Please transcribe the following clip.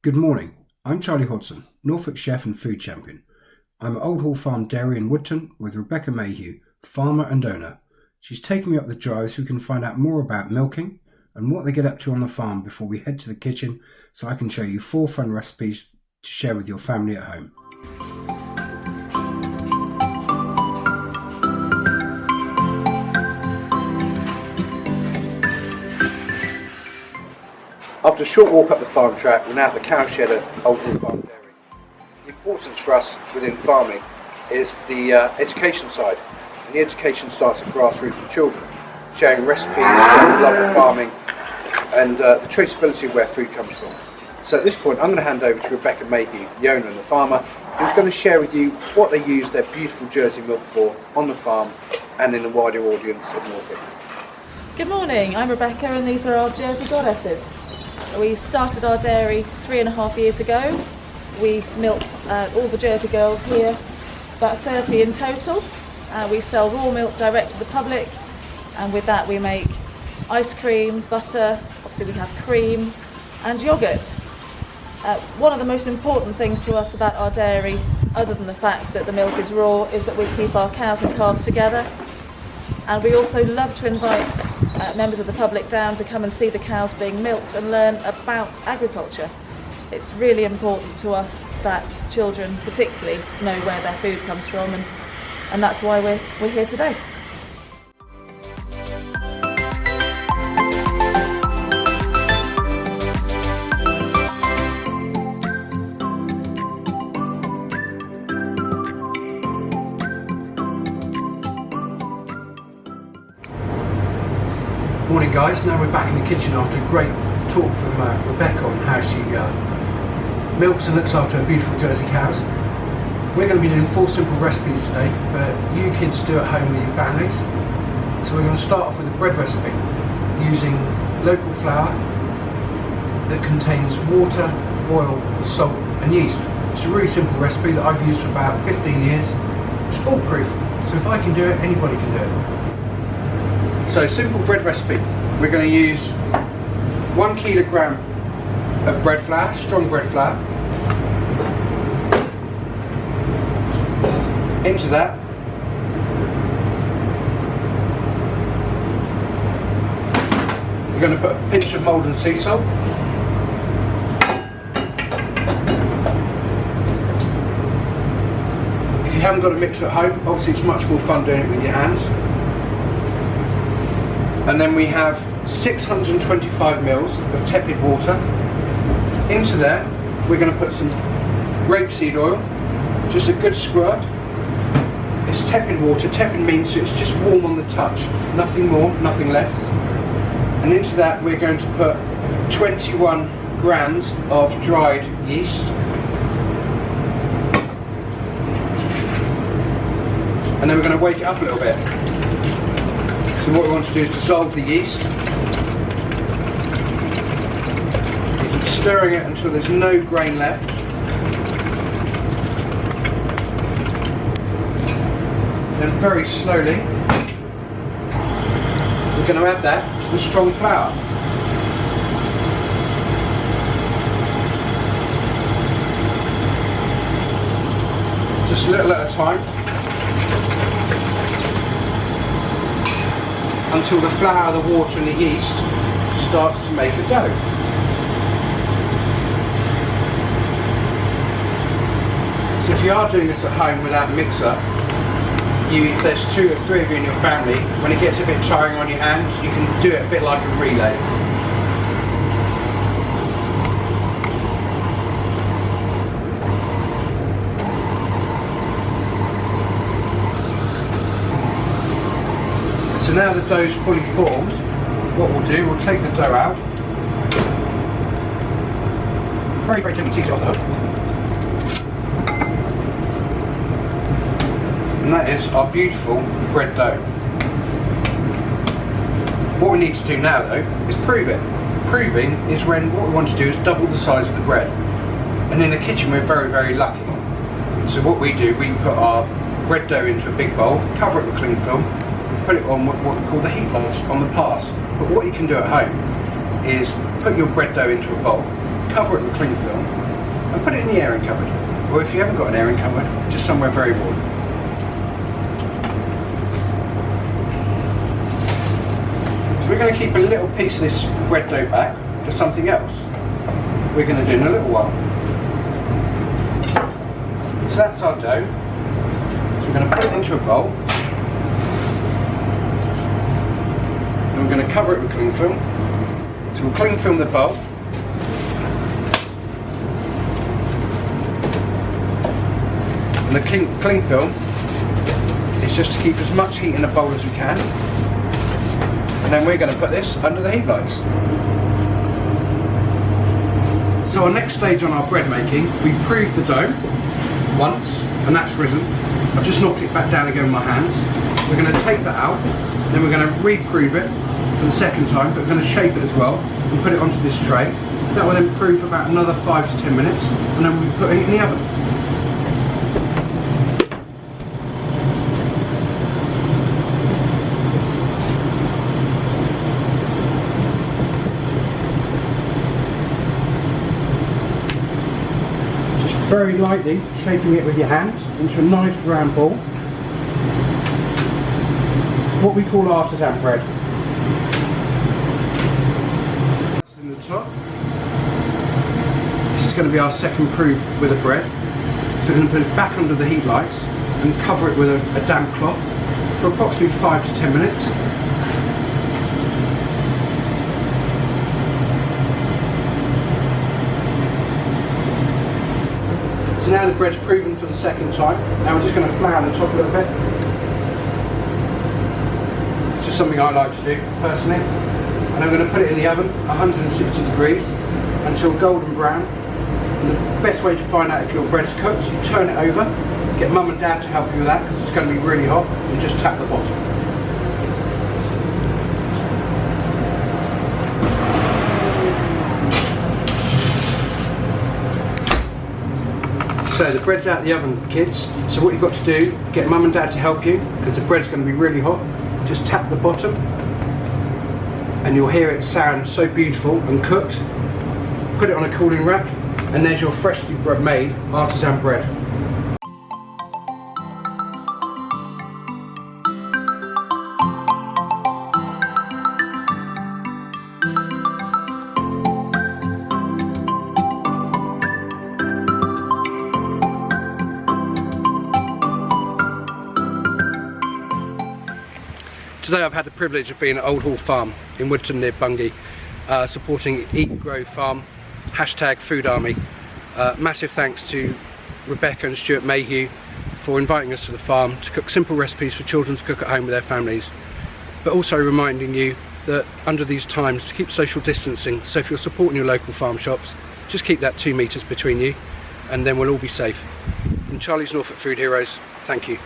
Good morning, I'm Charlie Hodson, Norfolk chef and food champion. I'm at Old Hall Farm Dairy in Woodton with Rebecca Mayhew, farmer and owner. She's taken me up the drive so we can find out more about milking and what they get up to on the farm before we head to the kitchen so I can show you 4 fun recipes to share with your family at home. After a short walk up the farm track, we're now at the cowshed at Old Hall Farm Dairy. The importance for us within farming is the education side, and the education starts at grassroots with children, sharing recipes, sharing the love of farming, and the traceability of where food comes from. So at this point, I'm going to hand over to Rebecca Mayhew, the owner and the farmer, who's going to share with you what they use their beautiful Jersey milk for on the farm and in the wider audience of Norfolk. Good morning, I'm Rebecca and these are our Jersey goddesses. We started our dairy 3.5 years ago. We milk all the Jersey girls here, about 30 in total. We sell raw milk direct to the public, and with that we make ice cream, butter, obviously we have cream and yoghurt. One of the most important things to us about our dairy, other than the fact that the milk is raw, is that we keep our cows and calves together. And we also love to invite members of the public down to come and see the cows being milked and learn about agriculture. It's really important to us that children particularly know where their food comes from, and that's why we're here today. Morning guys, now we're back in the kitchen after a great talk from Rebecca on how she milks and looks after her beautiful Jersey cows. We're going to be doing 4 simple recipes today for you kids to do at home with your families. So we're going to start off with a bread recipe using local flour that contains water, oil, salt and yeast. It's a really simple recipe that I've used for about 15 years. It's foolproof, so if I can do it, anybody can do it. So, simple bread recipe. We're going to use 1 kilogram of bread flour, strong bread flour. Into that, we're going to put a pinch of Maldon sea salt. If you haven't got a mixer at home, obviously it's much more fun doing it with your hands. And then we have 625 mils of tepid water. Into there, we're going to put some rapeseed oil, just a good squirt. It's tepid water. Tepid means it's just warm on the touch, nothing more, nothing less. And into that, we're going to put 21 grams of dried yeast. And then we're going to wake it up a little bit. So what we want to do is dissolve the yeast. You keep stirring it until there's no grain left. Then very slowly, we're going to add that to the strong flour. Just a little at a time. Until the flour, the water and the yeast starts to make a dough. So if you are doing this at home without a mixer, if there's 2 or 3 of you in your family, when it gets a bit tiring on your hand, you can do it a bit like a relay. So now the dough's fully formed, what we'll do, we'll take the dough out, very gently tease it off the hook, and that is our beautiful bread dough. What we need to do now though is prove it. Proving is when what we want to do is double the size of the bread, and in the kitchen we're very lucky. So what we do, we put our bread dough into a big bowl, cover it with cling film, put it on what we call the heat loss on the pass. But what you can do at home is put your bread dough into a bowl, cover it with cling film and put it in the airing cupboard. Or if you haven't got an airing cupboard, just somewhere very warm. So we're going to keep a little piece of this bread dough back for something else we're going to do in a little while. So that's our dough. So we're going to put it into a bowl. And we're going to cover it with cling film. So we'll cling film the bowl. And the cling film is just to keep as much heat in the bowl as we can. And then we're going to put this under the heat lights. So our next stage on our bread making, we've proved the dough once, and that's risen. I've just knocked it back down again with my hands. We're going to take that out, then we're going to re-prove it for the second time, but we're going to shape it as well and put it onto this tray. That will then prove for about another 5 to 10 minutes, and then we'll be putting it in the oven. Very lightly shaping it with your hands into a nice round ball. What we call artisan bread. That's in the top. This is going to be our second proof with a bread. So we're going to put it back under the heat lights and cover it with a damp cloth for approximately 5 to 10 minutes. So now the bread's proven for the second time. Now we're just going to flour the top a little bit. It's just something I like to do personally. And I'm going to put it in the oven, 160 degrees, until golden brown. And the best way to find out if your bread's cooked, you turn it over, get mum and dad to help you with that because it's going to be really hot, and just tap the bottom. So the bread's out of the oven, kids. So what you've got to do, get mum and dad to help you because the bread's going to be really hot. Just tap the bottom and you'll hear it sound so beautiful and cooked. Put it on a cooling rack and there's your freshly made artisan bread. Today I've had the privilege of being at Old Hall Farm in Woodton near Bungay, supporting Eat Grow Farm, #Food Army. Massive thanks to Rebecca and Stuart Mayhew for inviting us to the farm to cook simple recipes for children to cook at home with their families, but also reminding you that under these times to keep social distancing, so if you're supporting your local farm shops, just keep that 2 meters between you and then we'll all be safe. From Charlie's Norfolk Food Heroes, thank you.